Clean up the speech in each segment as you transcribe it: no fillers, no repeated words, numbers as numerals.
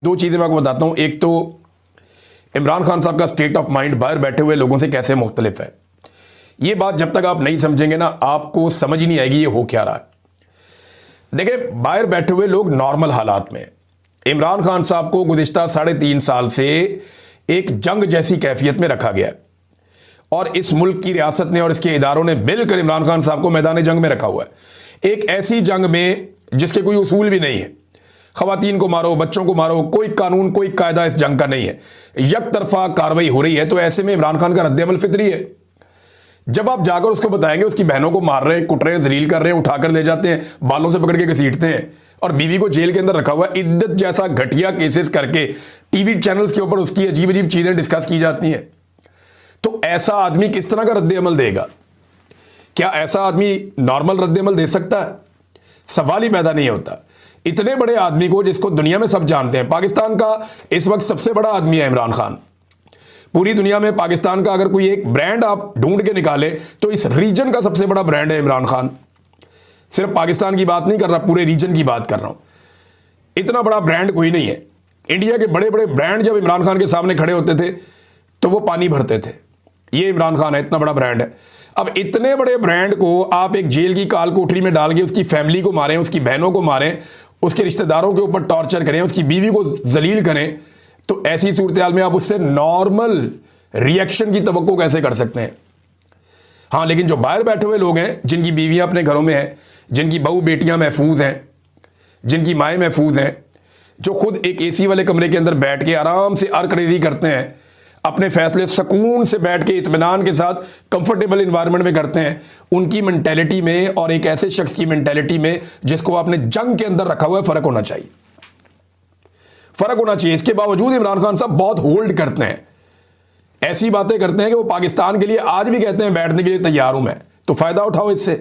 दो चीज़ें मैं आपको बताता हूँ। एक तो इमरान खान साहब का स्टेट ऑफ माइंड बाहर बैठे हुए लोगों से कैसे मुख्तलिफ है। ये बात जब तक आप नहीं समझेंगे ना, आपको समझ ही नहीं आएगी ये हो क्या रहा है। देखिए, बाहर बैठे हुए लोग नॉर्मल हालात में इमरान खान साहब को गुज़िश्ता 3.5 साल से एक जंग जैसी कैफियत में रखा गया और इस मुल्क की रियासत ने और इसके इदारों ने मिलकर इमरान खान साहब को मैदान जंग में रखा हुआ है। एक ऐसी जंग में जिसके कोई उसूल भी नहीं है। खवातीन को मारो, बच्चों को मारो, कोई कानून कोई कायदा इस जंग का नहीं है, एक तरफा कार्रवाई हो रही है। तो ऐसे में इमरान खान का रद्द-ए-अमल फितरी है। जब आप जाकर उसको बताएंगे उसकी बहनों को मार रहे हैं, कुट रहे हैं, जलील कर रहे हैं, उठाकर ले जाते हैं, बालों से पकड़ के घसीटते हैं और बीवी को जेल के अंदर रखा हुआ है, इद्दत जैसा घटिया केसेस करके टीवी चैनल्स के ऊपर उसकी अजीब अजीब चीजें डिस्कस की जाती हैं, तो ऐसा आदमी किस तरह का रद्द-ए-अमल देगा? क्या ऐसा आदमी नॉर्मल रद्द-ए-अमल दे सकता है? सवाल ही पैदा नहीं होता। इतने बड़े आदमी को, जिसको दुनिया में सब जानते हैं, पाकिस्तान का इस वक्त सबसे बड़ा आदमी है इमरान खान। पूरी दुनिया में पाकिस्तान का अगर कोई एक ब्रांड आप ढूंढ के निकाले तो इस रीजन का सबसे बड़ा ब्रांड है इमरान खान। सिर्फ पाकिस्तान की बात नहीं कर रहा, पूरे रीजन की बात कर रहा हूं। इतना बड़ा ब्रांड कोई नहीं है। इंडिया के बड़े बड़े ब्रांड जब इमरान खान के सामने खड़े होते थे तो वो पानी भरते थे। ये इमरान खान है, इतना बड़ा ब्रांड है। अब इतने बड़े ब्रांड को आप एक जेल की काल कोठरी में डाल के उसकी फैमिली को मारें, उसकी बहनों को मारें, उसके रिश्तेदारों के ऊपर टॉर्चर करें, उसकी बीवी को जलील करें, तो ऐसी सूरत हाल में आप उससे नॉर्मल रिएक्शन की तवक्को कैसे कर सकते हैं? हाँ, लेकिन जो बाहर बैठे हुए लोग हैं, जिनकी बीवियां अपने घरों में हैं, जिनकी बहू बेटियां महफूज हैं, जिनकी माएँ महफूज हैं, जो खुद एक एसी वाले कमरे के अंदर बैठ के आराम से अरकरेजी करते हैं, अपने फैसले सुकून से बैठ के इत्मीनान के साथ कंफर्टेबल इन्वायरमेंट में करते हैं, उनकी मेंटेलिटी में और एक ऐसे शख्स की मेंटेलिटी में जिसको आपने जंग के अंदर रखा हुआ है, फर्क होना चाहिए। फर्क होना चाहिए। इसके बावजूद इमरान खान साहब बहुत होल्ड करते हैं, ऐसी बातें करते हैं कि वो पाकिस्तान के लिए आज भी कहते हैं बैठने के लिए तैयार हूं मैं। तो फायदा उठाओ इससे।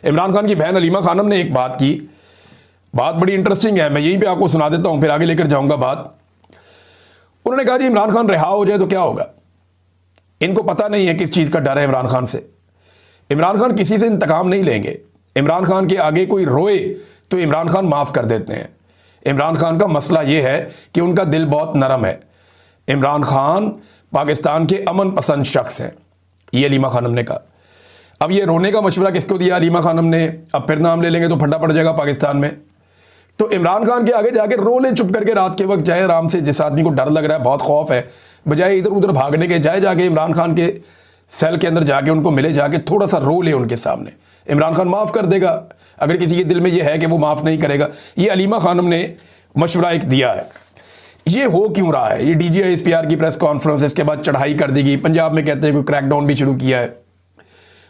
इमरान खान की बहन अलीमा खानम ने एक बात की, बात बड़ी इंटरेस्टिंग है, मैं यहीं पे आपको सुना देता हूं, फिर आगे लेकर जाऊंगा बात। उन्होंने कहा जी इमरान खान रिहा हो जाए तो क्या होगा? इनको पता नहीं है किस चीज़ का डर है इमरान खान से। इमरान खान किसी से इंतकाम नहीं लेंगे। इमरान खान के आगे कोई रोए तो इमरान खान माफ़ कर देते हैं। इमरान खान का मसला यह है कि उनका दिल बहुत नरम है। इमरान खान पाकिस्तान के अमन पसंद शख्स हैं, ये अलीमा खानम ने कहा। अब ये रोने का मशवरा किसको दिया अलीमा खानम ने? अब फिर नाम ले लेंगे तो फड्डा पड़ जाएगा पाकिस्तान में। तो इमरान खान के आगे जाके रो ले चुप करके, रात के वक्त जाए आराम से। जिस आदमी को डर लग रहा है, बहुत खौफ है, बजाय इधर उधर भागने के, जाके इमरान खान के सेल के अंदर जाके उनको मिले, जाके थोड़ा सा रो ले उनके सामने। इमरान खान माफ़ कर देगा अगर किसी के दिल में यह है कि वो माफ़ नहीं करेगा। ये अलीमा खानम ने मशवरा एक दिया है। ये हो क्यों रहा है? ये DGISPR की प्रेस कॉन्फ्रेंस, इसके बाद चढ़ाई कर दी गई। पंजाब में कहते हैं कोई क्रैकडाउन भी शुरू किया है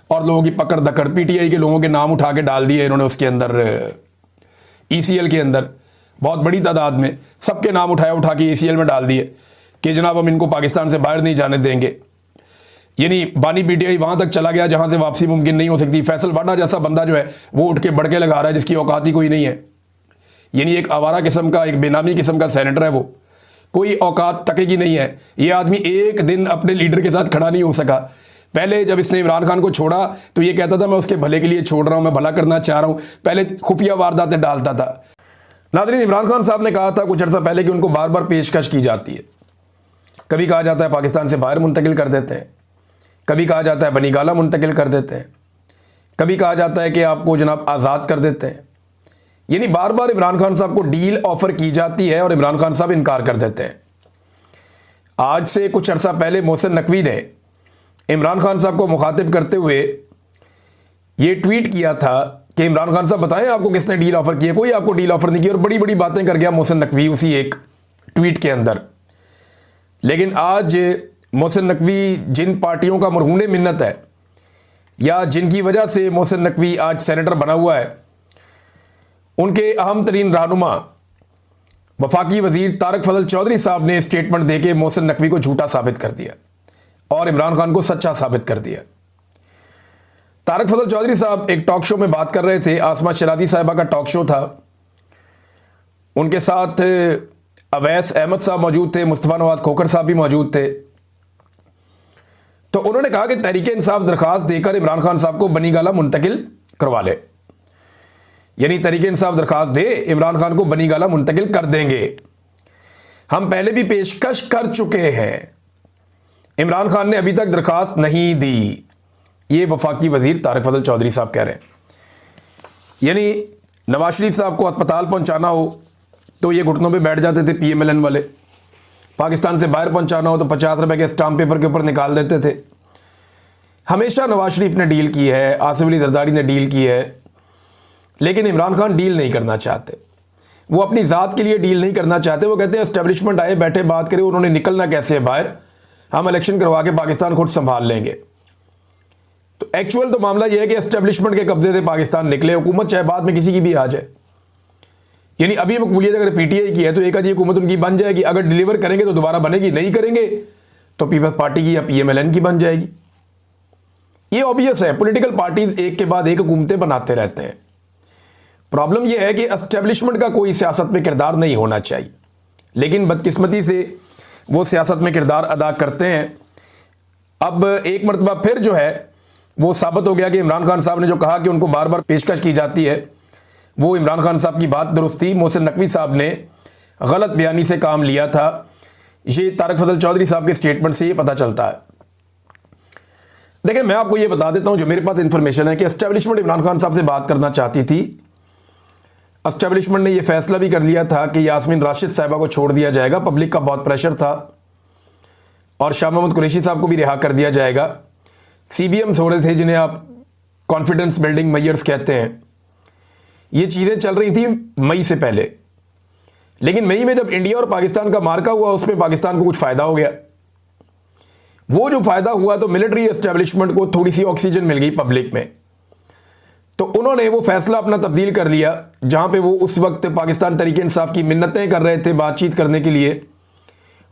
और लोगों की पकड़ दकड़, PTI के लोगों के नाम उठा के डाल दिए इन्होंने उसके अंदर, ECL के अंदर बहुत बड़ी तादाद में सबके नाम उठा के ECL में डाल दिए कि जनाब हम इनको पाकिस्तान से बाहर नहीं जाने देंगे। यानी बानी PTI वहाँ तक चला गया जहाँ से वापसी मुमकिन नहीं हो सकती। फैसल वाडा जैसा बंदा जो है वो उठ के बड़के लगा रहा है जिसकी औकात ही कोई नहीं है। यानी एक आवारा किस्म का, एक बेनामी किस्म का सेनेटर है, वो कोई औकात तक की नहीं है। ये आदमी एक दिन अपने लीडर के साथ खड़ा नहीं हो सका। पहले जब इसने इमरान खान को छोड़ा तो ये कहता था मैं उसके भले के लिए छोड़ रहा हूं, मैं भला करना चाह रहा हूं। पहले खुफिया वारदातें डालता था। नाज़रीन, इमरान खान साहब ने कहा था कुछ अर्सा पहले कि उनको बार बार पेशकश की जाती है। कभी कहा जाता है पाकिस्तान से बाहर मुंतकिल कर देते हैं, कभी कहा जाता है बनीगाला मुंतकिल कर देते हैं, कभी कहा जाता है कि आपको जनाब आज़ाद कर देते हैं। यानी बार बार इमरान खान साहब को डील ऑफर की जाती है और इमरान खान साहब इनकार कर देते हैं। आज से कुछ अर्सा पहले मोहसिन नकवी ने इमरान खान साहब को मुखातिब करते हुए ये ट्वीट किया था कि इमरान खान साहब बताएं आपको किसने डील ऑफर की है। कोई आपको डील ऑफर नहीं की और बड़ी बड़ी बातें कर गया मोहसिन नकवी उसी एक ट्वीट के अंदर। लेकिन आज मोहसिन नकवी जिन पार्टियों का मरहून मिन्नत है या जिनकी वजह से मोहसिन नकवी आज सेनेटर बना हुआ है, उनके अहम तरीन रहनुमा वफाकी वजीर तारक फजल चौधरी साहब ने स्टेटमेंट देके मोहसिन नकवी को झूठा साबित कर दिया और इमरान खान को सच्चा साबित कर दिया। तारक फजल चौधरी साहब एक टॉक शो में बात कर रहे थे, आसमा शरादी साहिबा का टॉक शो था, उनके साथ अवैस अहमद साहब मौजूद थे, मुस्तफ़ा नवाज खोखर साहब भी मौजूद थे। तो उन्होंने कहा कि तहरीक इंसाफ दरखास्त देकर इमरान खान साहब को बनीगाला मुंतकिल करवा ले। यानी तहरीक इंसाफ दरखास्त दे, इमरान खान को बनीगाला मुंतकिल कर देंगे। हम पहले भी पेशकश कर चुके हैं, इमरान खान ने अभी तक दरखास्त नहीं दी। ये वफाकी वजीर तारिक फजल चौधरी साहब कह रहे हैं। यानी नवाज शरीफ साहब को अस्पताल पहुंचाना हो तो ये घुटनों पे बैठ जाते थे PMLN वाले, पाकिस्तान से बाहर पहुंचाना हो तो 50 रुपए के स्टाम्प पेपर के ऊपर निकाल देते थे। हमेशा नवाज शरीफ ने डील की है, आसिफ अली जरदारी ने डील की है, लेकिन इमरान खान डील नहीं करना चाहते। वो अपनी ज़ात के लिए डील नहीं करना चाहते। वो कहते हैं एस्टेब्लिशमेंट आए बैठे बात करे, उन्होंने निकलना कैसे है बाहर, हम इलेक्शन करवा के पाकिस्तान खुद संभाल लेंगे। तो एक्चुअल तो मामला यह है कि एस्टेब्लिशमेंट के कब्जे से पाकिस्तान निकले, हुकूमत चाहे बाद में किसी की भी आ जाए। यानी अभी मकबूलियत अगर PTI की है तो एक आधी हुकूमत उनकी बन जाएगी, अगर डिलीवर करेंगे तो दोबारा बनेगी, नहीं करेंगे तो पीपल्स पार्टी की या PMLN की बन जाएगी। ये ऑब्वियस है, पॉलिटिकल पार्टीज एक के बाद एक हुकूमतें बनाते रहते हैं। प्रॉब्लम यह है कि एस्टेब्लिशमेंट का कोई सियासत में किरदार नहीं होना चाहिए, लेकिन बदकिस्मती से वो सियासत में किरदार अदा करते हैं। अब एक मरतबा फिर जो है वो साबित हो गया कि इमरान खान साहब ने जो कहा कि उनको बार बार पेशकश की जाती है, वो इमरान खान साहब की बात दुरुस्त थी। मोहसिन नकवी साहब ने गलत बयानी से काम लिया था। ये तारिक फजल चौधरी साहब के स्टेटमेंट से ये पता चलता है। देखिए, मैं आपको ये बता देता हूं जो मेरे पास इंफॉर्मेशन है कि एस्टेब्लिशमेंट इमरान खान साहब से बात करना चाहती थी। एस्टेब्लिशमेंट ने यह फैसला भी कर लिया था कि यास्मीन राशिद साहिबा को छोड़ दिया जाएगा, पब्लिक का बहुत प्रेशर था, और शाह महमूद कुरैशी साहब को भी रिहा कर दिया जाएगा। CBMs हो रहे थे जिन्हें आप कॉन्फिडेंस बिल्डिंग मेजर्स कहते हैं। ये चीज़ें चल रही थी मई से पहले, लेकिन मई में जब इंडिया और पाकिस्तान का मार्का हुआ उसमें पाकिस्तान को कुछ फ़ायदा हो गया। वो जो फ़ायदा हुआ तो मिलिट्री एस्टेब्लिशमेंट को थोड़ी सी ऑक्सीजन मिल गई पब्लिक में, तो उन्होंने वो फैसला अपना तब्दील कर लिया। जहाँ पे वो उस वक्त पाकिस्तान तहरीक इंसाफ की मिन्नतें कर रहे थे बातचीत करने के लिए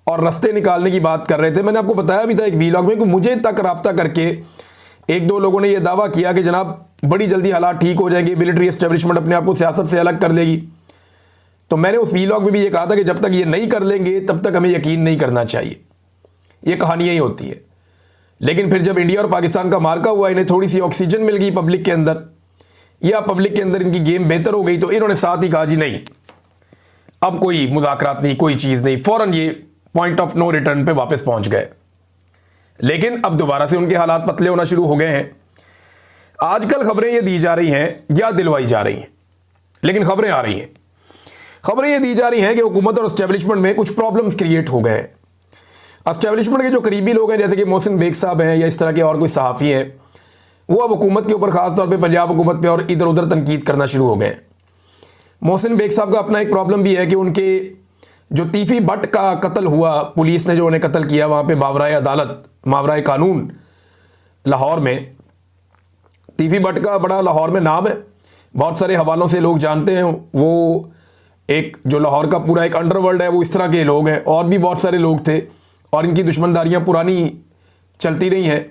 और रास्ते निकालने की बात कर रहे थे। मैंने आपको बताया भी था एक वीलॉग में कि मुझे तक रब्ता करके एक दो लोगों ने यह दावा किया कि जनाब बड़ी जल्दी हालात ठीक हो जाएंगे, मिलिट्री एस्टेब्लिशमेंट अपने आप को सियासत से अलग कर लेगी। तो मैंने उस वीलॉग में भी ये कहा था कि जब तक ये नहीं कर लेंगे तब तक हमें यकीन नहीं करना चाहिए। ये कहानियाँ ही होती है। लेकिन फिर जब इंडिया और पाकिस्तान का मार्का हुआ, इन्हें थोड़ी सी ऑक्सीजन मिल गई पब्लिक के अंदर, या पब्लिक के अंदर इनकी गेम बेहतर हो गई, तो इन्होंने साथ ही कहा जी नहीं, अब कोई मुज़ाकरात नहीं, कोई चीज़ नहीं, फ़ौरन ये पॉइंट ऑफ नो रिटर्न पे वापस पहुंच गए। लेकिन अब दोबारा से उनके हालात पतले होना शुरू हो गए हैं। आजकल खबरें ये दी जा रही हैं या दिलवाई जा रही हैं, लेकिन खबरें आ रही हैं। खबरें ये दी जा रही हैं कि हुकूमत और एस्टेब्लिशमेंट में कुछ प्रॉब्लम्स क्रिएट हो गए हैं। एस्टेब्लिशमेंट के जो करीबी लोग हैं जैसे कि मोहसिन बेग साहब हैं या इस तरह के और कोई सहाफ़ी हैं, वो अब हुकूमत के ऊपर ख़ास तौर पे पंजाब हुकूमत पे और इधर उधर तनकीद करना शुरू हो गए। मोहसिन बेग साहब का अपना एक प्रॉब्लम भी है कि उनके जो तीफ़ी भट्ट का कत्ल हुआ, पुलिस ने जो उन्हें कत्ल किया वहाँ पे मावराए अदालत, मावराए कानून लाहौर में, तीफ़ी भट्ट का बड़ा लाहौर में नाम है, बहुत सारे हवालों से लोग जानते हैं। वो एक जो लाहौर का पूरा एक अंडरवर्ल्ड है, वो इस तरह के लोग हैं। और भी बहुत सारे लोग थे और इनकी दुश्मनदारियाँ पुरानी चलती रही हैं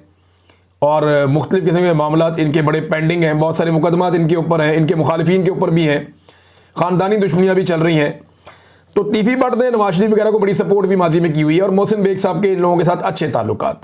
और मुख्तलिफ़ किस्म के मामलात इनके बड़े पेंडिंग हैं। बहुत सारे मुकदमात इनके ऊपर हैं, इनके मुखालिफिन के ऊपर भी हैं, ख़ानदानी दुश्मनियाँ भी चल रही हैं। तो तीफ़ी भट्ट ने नवाज शरीफ वगैरह को बड़ी सपोर्ट भी माजी में की हुई है और मोहसिन बेग साहब के इन लोगों के साथ अच्छे ताल्लुकात।